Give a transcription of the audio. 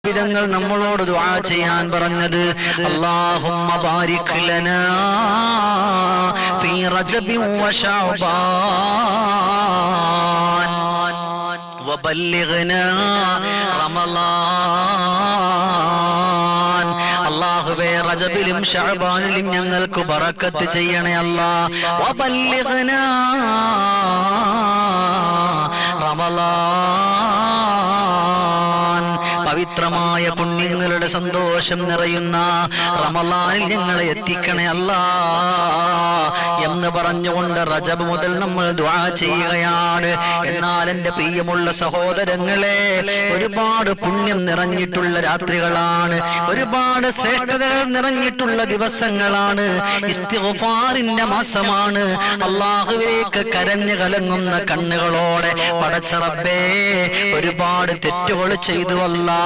നബി തങ്ങൾ നമ്മളോട് ദുആ ചെയ്യാൻ പറഞ്ഞത് അല്ലാഹുമ്മ ബാരിക് ലനാ ഫീ റജബി വശഅബാൻ വബല്ലിഗ്നാ റമളാൻ. അല്ലാഹുവേ റജബിലും ശഅബാനിലും ഞങ്ങൾക്ക് ബറക്കത്ത് ചെയ്യണേ അല്ലാഹ്. വബല്ലിഗ്നാ റമളാൻ, പവിത്രമായ പുണ്യങ്ങളുടെ സന്തോഷം നിറയുന്ന റമളാനിൽ ഞങ്ങളെ എത്തിക്കണേ അല്ലാ എന്ന് പറഞ്ഞുകൊണ്ട് റജബ് മുതൽ നമ്മൾ ദുആ ചെയ്യുകയാണ്. എന്നാൽ എൻ്റെ പ്രിയമുള്ള സഹോദരങ്ങളെ, ഒരുപാട് പുണ്യം നിറഞ്ഞിട്ടുള്ള രാത്രികളാണ്, ഒരുപാട് ശ്രേഷ്ഠതകൾ നിറഞ്ഞിട്ടുള്ള ദിവസങ്ങളാണ്, ഇസ്തിഗ്ഫാറിന്റെ മാസമാണ്. അല്ലാഹുവിലേക്ക് കരഞ്ഞു കലങ്ങുന്ന കണ്ണുകളോടെ പടച്ച റബ്ബേ ഒരുപാട് തെറ്റുകൾ ചെയ്തു അല്ലാ.